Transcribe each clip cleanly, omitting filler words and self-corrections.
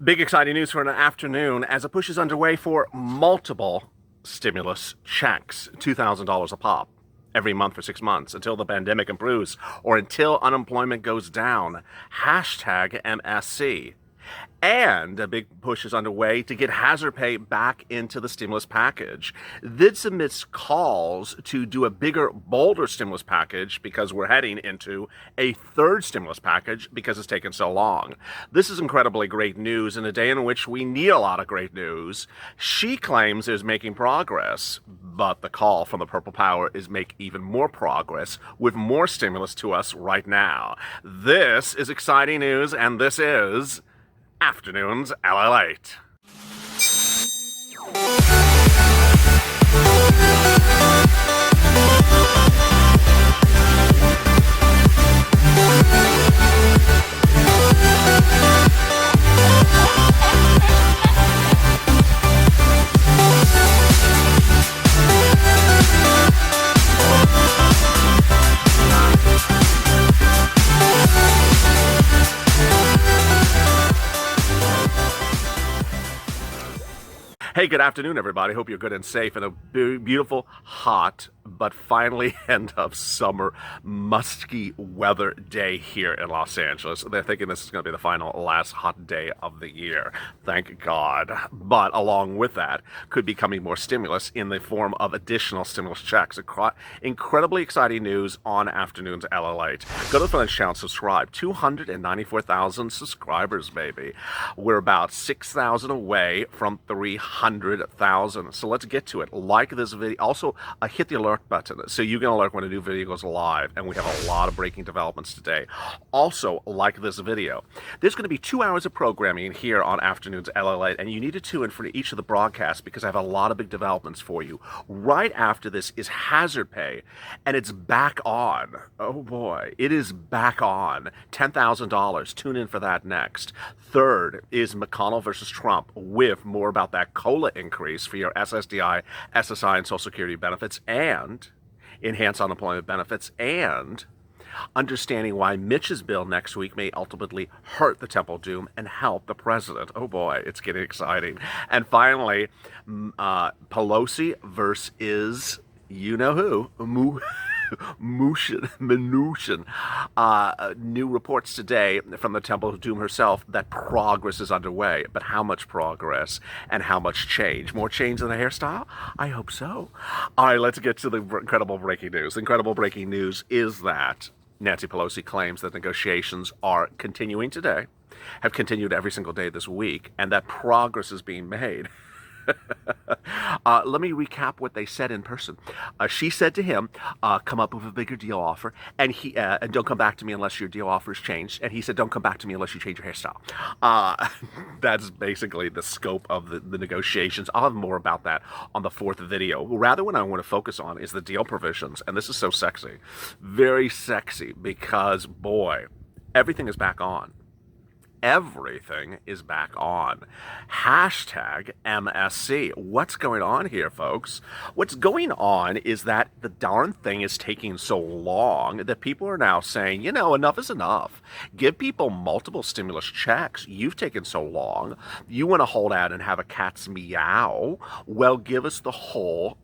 Big exciting news for an afternoon as a push is underway for multiple stimulus checks, $2,000 a pop every month for 6 months until the pandemic improves or until unemployment goes down. Hashtag MSC. And a big push is underway to get hazard pay back into the stimulus package. This amidst calls to do a bigger, bolder stimulus package because we're heading into a third stimulus package because it's taken so long. This is incredibly great news in a day in which we need a lot of great news. She claims is making progress, but the call from the Purple Power is make even more progress with more stimulus to us right now. This is exciting news, and this is Afternoons LALATE. Hey, good afternoon, everybody. Hope you're good and safe and a beautiful, hot, but finally end of summer, musky weather day here in Los Angeles. They're thinking this is going to be the final last hot day of the year. Thank God. But along with that, could be coming more stimulus in the form of additional stimulus checks. Incredibly exciting news on Afternoons LALATE. Go to the front channel, subscribe. 294,000 subscribers, baby. We're about 6,000 away from 300,000. So let's get to it. Like this video. Also, hit the alert button so you can alert when a new video goes live, and we have a lot of breaking developments today. Also, like this video. There's going to be 2 hours of programming here on Afternoons LALATE, and you need to tune in for each of the broadcasts because I have a lot of big developments for you. Right after this is hazard pay, and it's back on. Oh boy, it is back on. $10,000. Tune in for that next. Third is McConnell versus Trump, with more about that COLA increase for your SSDI, SSI, and Social Security benefits, and enhanced unemployment benefits, and understanding why Mitch's bill next week may ultimately hurt the Temple Doom and help the president. Oh boy, it's getting exciting. And finally, Pelosi versus you-know-who, Mnuchin. New reports today from the Temple of Doom herself that progress is underway. But how much progress and how much change? More change than a hairstyle? I hope so. All right, let's get to the incredible breaking news. The incredible breaking news is that Nancy Pelosi claims that negotiations are continuing today, have continued every single day this week, and that progress is being made. Let me recap what they said in person. She said to him, come up with a bigger deal offer, and he and don't come back to me unless your deal offer is changed. And he said, don't come back to me unless you change your hairstyle. That's basically the scope of the negotiations. I'll have more about that on the fourth video. Rather, what I want to focus on is the deal provisions, and this is so sexy. Very sexy, because, boy, everything is back on. Everything is back on. Hashtag MSC. What's going on here, folks? What's going on is that the darn thing is taking so long that people are now saying, you know, enough is enough. Give people multiple stimulus checks. You've taken so long. You want to hold out and have a cat's meow? Well, give us the whole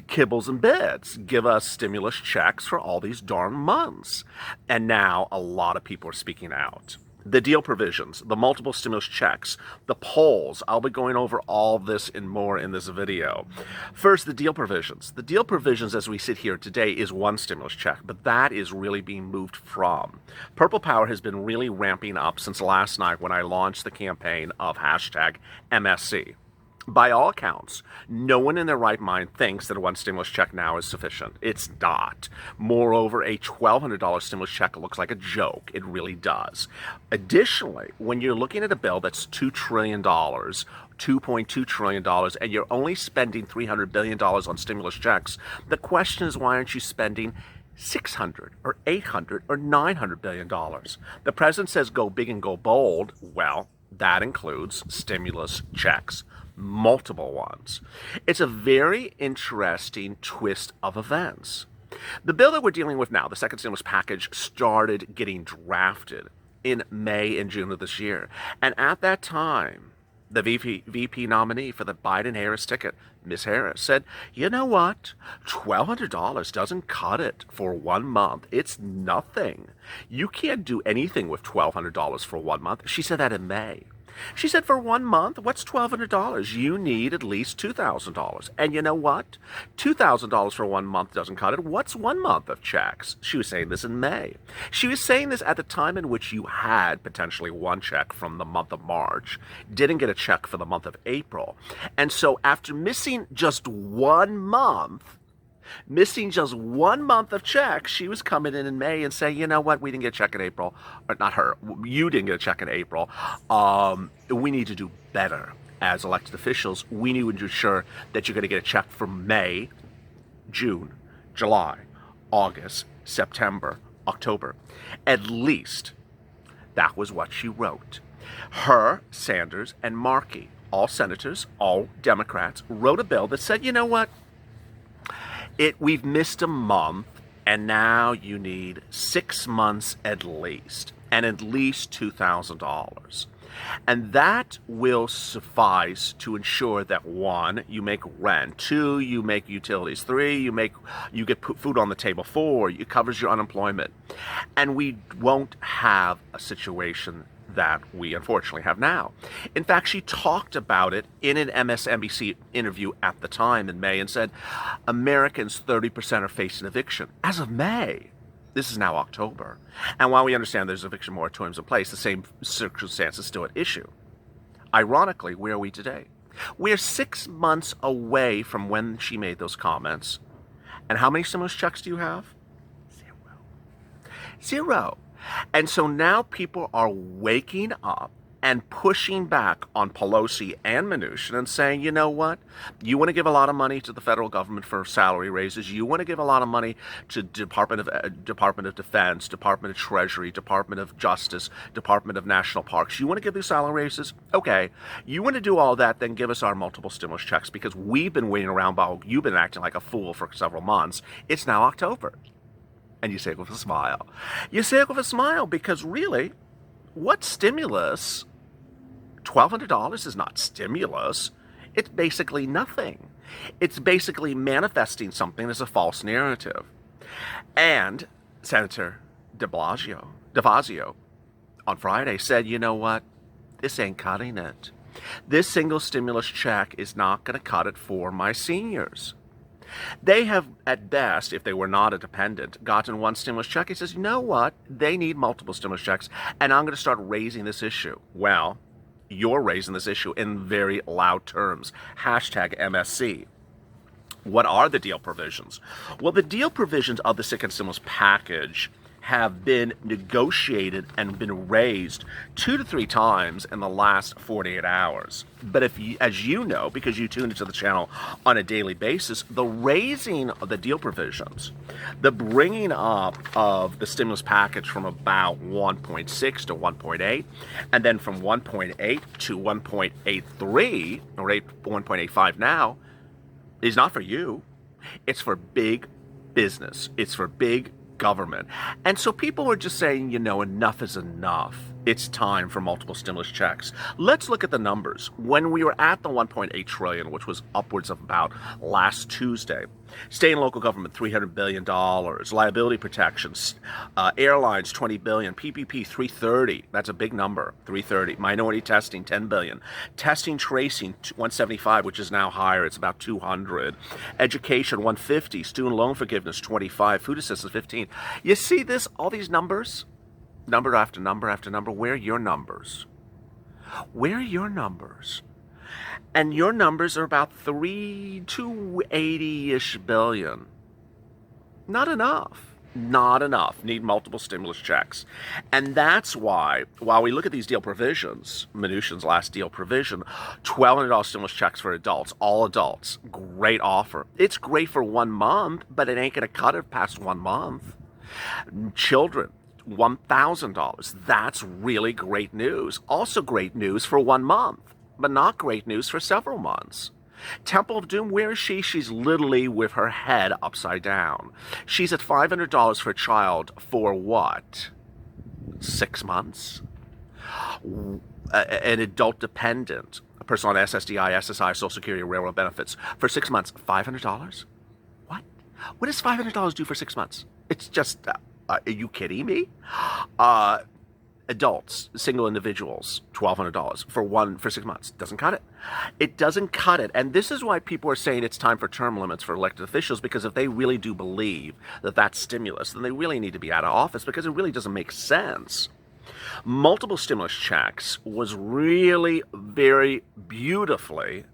kibbles and bits. Give us stimulus checks for all these darn months. And now a lot of people are speaking out. The deal provisions, the multiple stimulus checks, the polls. I'll be going over all this and more in this video. First, the deal provisions. The deal provisions as we sit here today is one stimulus check, but that is really being moved from. Purple Power has been really ramping up since last night when I launched the campaign of hashtag MSC. By all accounts, no one in their right mind thinks that a one stimulus check now is sufficient. It's not. Moreover, a $1,200 stimulus check looks like a joke. It really does. Additionally, when you're looking at a bill that's $2 trillion, $2.2 trillion, and you're only spending $300 billion on stimulus checks, the question is, why aren't you spending $600 or $800 or $900 billion? The president says go big and go bold. Well, that includes stimulus checks. Multiple ones. It's a very interesting twist of events. The bill that we're dealing with now, the second stimulus package, started getting drafted in May and June of this year. And at that time, the VP nominee for the Biden-Harris ticket, Ms. Harris, said, you know what? $1,200 doesn't cut it for 1 month. It's nothing. You can't do anything with $1,200 for 1 month. She said that in May. She said, for 1 month, what's $1,200? You need at least $2,000. And you know what? $2,000 for 1 month doesn't cut it. What's 1 month of checks? She was saying this in May. She was saying this at the time in which you had potentially one check from the month of March, didn't get a check for the month of April. And so after missing just 1 month, of checks, she was coming in May and saying, you know what, we didn't get a check in April. Or not her, you didn't get a check in April. We need to do better as elected officials. We need to ensure that you're going to get a check for May, June, July, August, September, October. At least that was what she wrote. Her, Sanders, and Markey, all senators, all Democrats, wrote a bill that said, you know what? We've missed a month, and now you need 6 months at least, and at least $2,000. And that will suffice to ensure that 1, you make rent, 2, you make utilities, 3, you get food on the table, 4, it covers your unemployment. And we won't have a situation that we unfortunately have now. In fact, she talked about it in an MSNBC interview at the time in May and said, Americans 30% are facing eviction. As of May, this is now October. And while we understand there's eviction moratoriums in place, the same circumstances still at issue. Ironically, where are we today? We're 6 months away from when she made those comments. And how many stimulus checks do you have? 0. And so now people are waking up and pushing back on Pelosi and Mnuchin and saying, you know what? You want to give a lot of money to the federal government for salary raises. You want to give a lot of money to Department of Defense, Department of Treasury, Department of Justice, Department of National Parks. You want to give these salary raises? Okay. You want to do all that, then give us our multiple stimulus checks, because we've been waiting around while you've been acting like a fool for several months. It's now October. And you say it with a smile. You say it with a smile because really, what stimulus? $1,200 is not stimulus. It's basically nothing. It's basically manifesting something as a false narrative. And Senator de Blasio on Friday said, you know what? This ain't cutting it. This single stimulus check is not going to cut it for my seniors. They have, at best, if they were not a dependent, gotten one stimulus check. He says, you know what? They need multiple stimulus checks, and I'm going to start raising this issue. Well, you're raising this issue in very loud terms. Hashtag MSC. What are the deal provisions? Well, the deal provisions of the second stimulus package have been negotiated and been raised 2 to 3 times in the last 48 hours. But if you, as you know, because you tune into the channel on a daily basis, the raising of the deal provisions, the bringing up of the stimulus package from about 1.6 to 1.8, and then from 1.8 to 1.83, or 1.85 now, is not for you. It's for big business. It's for big government. And so people are just saying, you know, enough is enough. It's time for multiple stimulus checks. Let's look at the numbers. When we were at the 1.8 trillion, which was upwards of about last Tuesday, state and local government, $300 billion, liability protections, airlines, $20 billion, PPP, $330, that's a big number, $330, minority testing, $10 billion, testing, tracing, $175, which is now higher, it's about $200, education, $150, student loan forgiveness, $25, food assistance, $15. You see this, all these numbers? Number after number after number. Where are your numbers? Where are your numbers? And your numbers are about 280-ish billion. Not enough. Not enough. Need multiple stimulus checks. And that's why, while we look at these deal provisions, Mnuchin's last deal provision, $1,200 stimulus checks for adults, all adults. Great offer. It's great for 1 month, but it ain't going to cut it past 1 month. Children, $1,000. That's really great news. Also great news for 1 month, but not great news for several months. Temple of Doom, where is she? She's literally with her head upside down. She's at $500 for a child for what? 6 months. An adult dependent, a person on SSDI, SSI, Social Security, railroad benefits for 6 months, $500? What? What does $500 do for 6 months? It's just, are you kidding me? Adults, single individuals, $1,200 for 6 months. Doesn't cut it. It doesn't cut it. And this is why people are saying it's time for term limits for elected officials, because if they really do believe that that's stimulus, then they really need to be out of office, because it really doesn't make sense. Multiple stimulus checks was really very beautifully,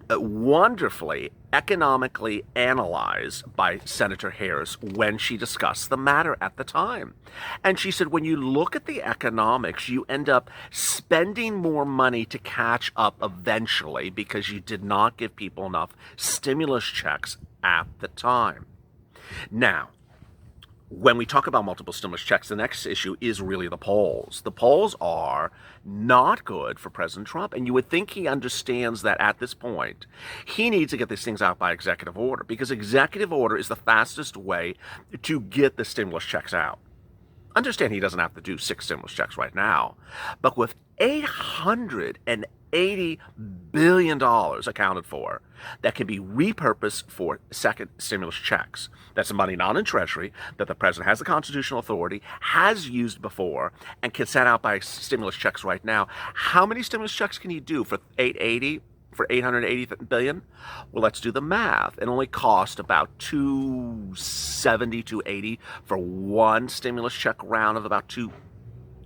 wonderfully, economically analyzed by Senator Harris when she discussed the matter at the time. And she said, when you look at the economics, you end up spending more money to catch up eventually because you did not give people enough stimulus checks at the time. Now, when we talk about multiple stimulus checks, the next issue is really the polls. The polls are not good for President Trump, and you would think he understands that at this point. He needs to get these things out by executive order, because executive order is the fastest way to get the stimulus checks out. Understand he doesn't have to do 6 stimulus checks right now, but with $880 billion accounted for that can be repurposed for second stimulus checks. That's money not in Treasury, that the president has the constitutional authority, has used before, and can send out by stimulus checks right now. How many stimulus checks can he do for 880 billion? Well, let's do the math. It only cost about $270, $280 for one stimulus check round of about a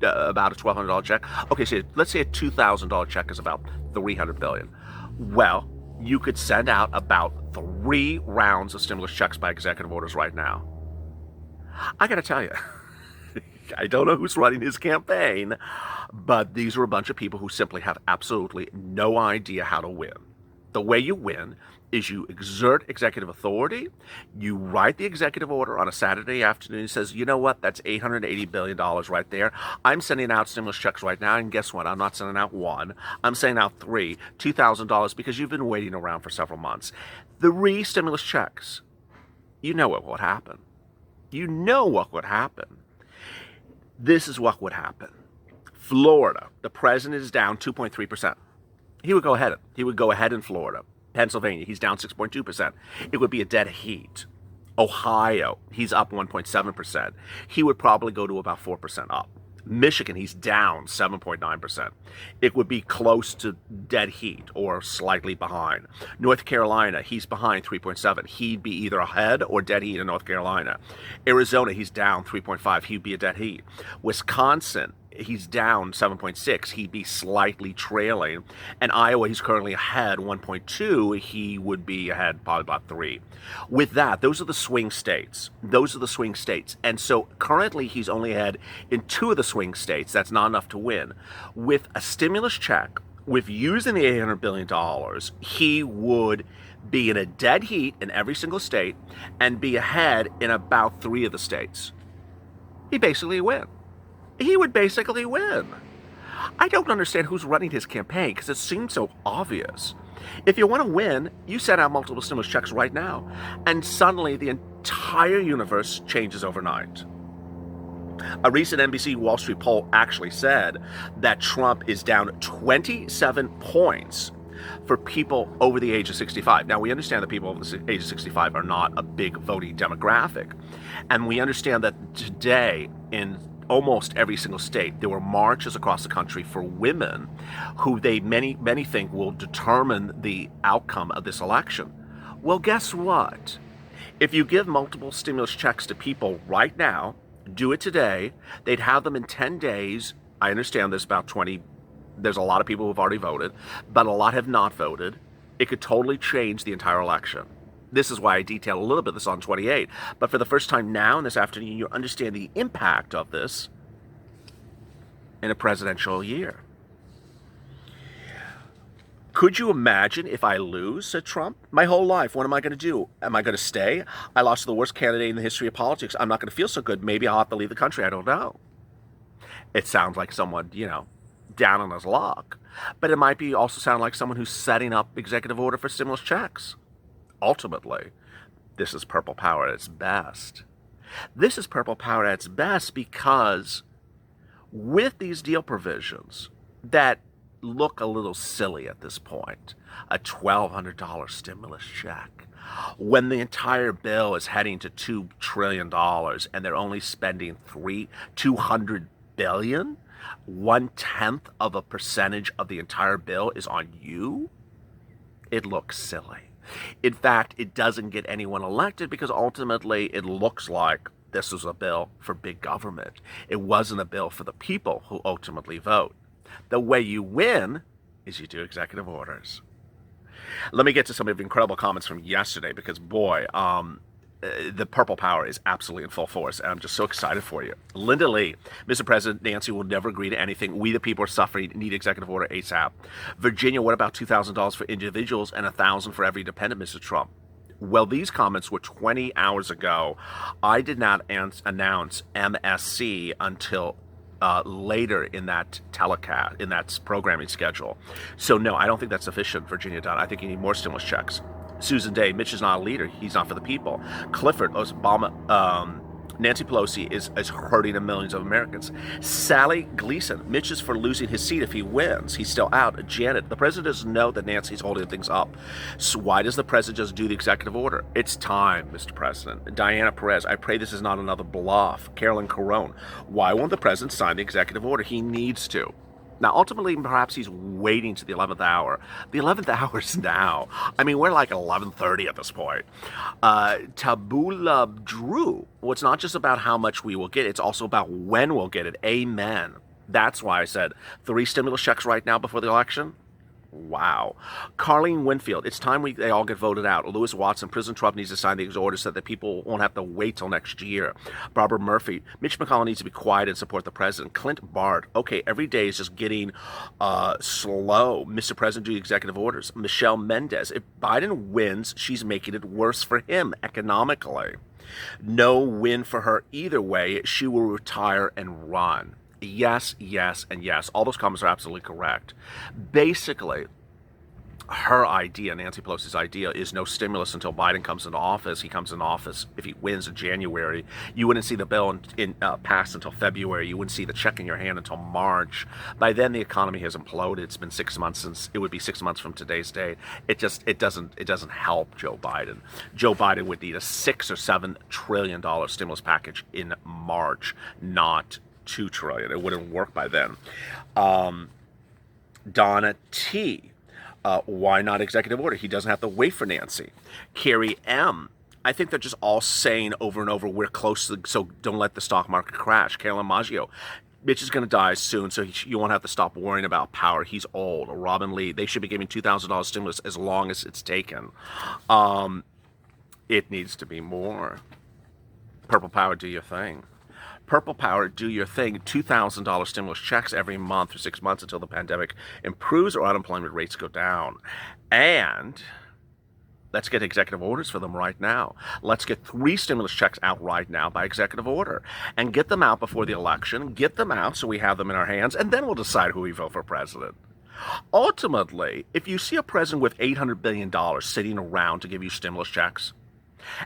$1,200 check. Okay, so let's say a $2,000 check is about $300 billion. Well, you could send out about 3 rounds of stimulus checks by executive orders right now. I got to tell you, I don't know who's running his campaign, but these are a bunch of people who simply have absolutely no idea how to win. The way you win is you exert executive authority, you write the executive order on a Saturday afternoon. It says, you know what, that's $880 billion right there. I'm sending out stimulus checks right now, and guess what? I'm not sending out 1. I'm sending out 3, $2,000, because you've been waiting around for several months. 3 stimulus checks. You know what would happen. You know what would happen. This is what would happen. Florida, the president is down 2.3%. He would go ahead. He would go ahead in Florida. Pennsylvania, he's down 6.2%. It would be a dead heat. Ohio, he's up 1.7%. He would probably go to about 4% up. Michigan, he's down 7.9%. It would be close to dead heat or slightly behind. North Carolina, he's behind 3.7. He'd be either ahead or dead heat in North Carolina. Arizona, he's down 3.5. He'd be a dead heat. Wisconsin, he's down 7.6. He'd be slightly trailing. And Iowa, he's currently ahead 1.2. He would be ahead probably about 3. With that, those are the swing states. And so currently he's only ahead in 2 of the swing states. That's not enough to win. With a stimulus check, with using the $800 billion, he would be in a dead heat in every single state and be ahead in about 3 of the states. He would basically win. I don't understand who's running his campaign, because it seems so obvious. If you want to win, you send out multiple stimulus checks right now, and suddenly the entire universe changes overnight. A recent NBC Wall Street poll actually said that Trump is down 27 points for people over the age of 65. Now, we understand that people over the age of 65 are not a big voting demographic. And we understand that today, in almost every single state, there were marches across the country for women who many think will determine the outcome of this election. Well, guess what? If you give multiple stimulus checks to people right now, do it today, they'd have them in 10 days. I understand there's a lot of people who have already voted, but a lot have not voted. It could totally change the entire election. This is why I detail a little bit of this on 28. But for the first time now in this afternoon, you understand the impact of this in a presidential year. Could you imagine if I lose, said Trump? My whole life, what am I going to do? Am I going to stay? I lost to the worst candidate in the history of politics. I'm not going to feel so good. Maybe I'll have to leave the country. I don't know. It sounds like someone, down on his luck. But it might be also sound like someone who's setting up executive order for stimulus checks. Ultimately, this is purple power at its best. This is purple power at its best because with these deal provisions that look a little silly at this point. A $1,200 stimulus check, when the entire bill is heading to $2 trillion and they're only spending $200 billion, 1/10 of a percentage of the entire bill is on you. It looks silly. In fact, it doesn't get anyone elected because ultimately it looks like this was a bill for big government. It wasn't a bill for the people who ultimately vote. The way you win is you do executive orders. Let me get to some of the incredible comments from yesterday because, boy, the purple power is absolutely in full force, and I'm just so excited for you. Linda Lee, Mr. President, Nancy will never agree to anything. We, the people, are suffering. Need executive order ASAP. Virginia, what about $2,000 for individuals and $1,000 for every dependent, Mr. Trump? Well, these comments were 20 hours ago. I did not announce MSC until later in that telecast, in that programming schedule. So no, I don't think that's sufficient, Virginia Dunn. I think you need more stimulus checks. Susan Day, Mitch is not a leader. He's not for the people. Clifford, Obama, Nancy Pelosi is hurting millions of Americans. Sally Gleason, Mitch is for losing his seat if he wins. He's still out. Janet, the president doesn't know that Nancy's holding things up. So why does the president just do the executive order? It's time, Mr. President. Diana Perez, I pray this is not another bluff. Carolyn Carone, why won't the president sign the executive order? He needs to. Now, ultimately, perhaps he's waiting to the 11th hour. The 11th hour is now. I mean, we're like at 11:30 at this point. Tabula Drew, well, it's not just about how much we will get. It's also about when we'll get it. Amen. That's why I said 3 stimulus checks right now before the election. Wow. Carlene Winfield, it's time they all get voted out. Lewis Watson, President Trump needs to sign these orders so that people won't have to wait till next year. Barbara Murphy, Mitch McConnell needs to be quiet and support the president. Clint Bard, okay, every day is just getting slow. Mr. President, do executive orders. Michelle Mendez, if Biden wins, she's making it worse for him economically. No win for her either way. She will retire and run. Yes, yes, and yes. All those comments are absolutely correct. Basically, her idea, Nancy Pelosi's idea, is no stimulus until Biden comes into office. He comes into office if he wins in January. You wouldn't see the bill passed until February. You wouldn't see the check in your hand until March. By then, the economy has imploded. It's been 6 months since. It would be 6 months from today's date. It doesn't help Joe Biden. Joe Biden would need a $6 or $7 trillion stimulus package in March, not $2 trillion. It wouldn't work by then. Donna T. Why not executive order? He doesn't have to wait for Nancy. Carrie M. I think they're just all saying over and over, we're close to, so don't let the stock market crash. Carolyn Maggio. Mitch is going to die soon, so you won't have to stop worrying about power. He's old. Robin Lee. They should be giving $2,000 stimulus as long as it's taken. It needs to be more. Purple Power, do your thing. Purple Power, do your thing. $2,000 stimulus checks every month for 6 months until the pandemic improves or unemployment rates go down. And let's get executive orders for them right now. Let's get 3 stimulus checks out right now by executive order and get them out before the election. Get them out so we have them in our hands, and then we'll decide who we vote for president. Ultimately, if you see a president with $800 billion sitting around to give you stimulus checks,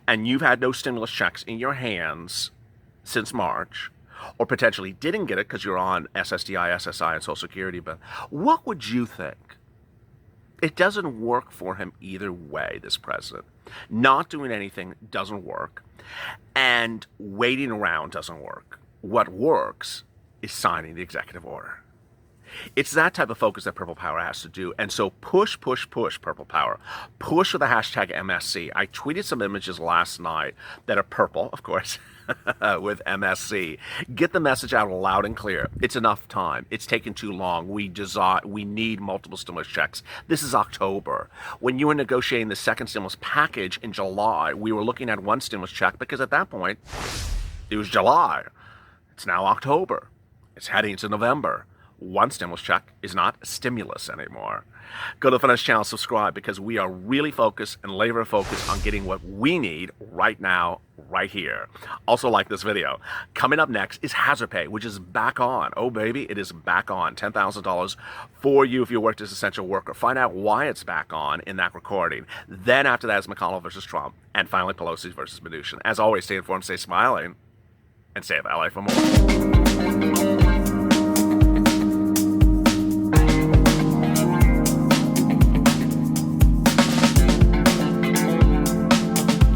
and you've had no stimulus checks in your hands since March, or potentially didn't get it because you're on SSDI, SSI, and Social Security, but what would you think? It doesn't work for him either way, this president. Not doing anything doesn't work, and waiting around doesn't work. What works is signing the executive order. It's that type of focus that Purple Power has to do. And so push, push, push, Purple Power. Push with the hashtag MSC. I tweeted some images last night that are purple, of course, with MSC. Get the message out loud and clear. It's enough time. It's taken too long. We need multiple stimulus checks. This is October. When you were negotiating the second stimulus package in July, we were looking at one stimulus check because at that point, it was July. It's now October. It's heading into November. One stimulus check is not stimulus anymore. Go to the Finance Channel, subscribe, because we are really focused and labor focused on getting what we need right now, right here. Also like this video. Coming up next is Hazard Pay, which is back on. Oh baby, it is back on. $10,000 for you if you worked as an essential worker. Find out why it's back on in that recording. Then after that is McConnell versus Trump. And finally Pelosi versus Mnuchin. As always, stay informed, stay smiling, and stay at LA for more.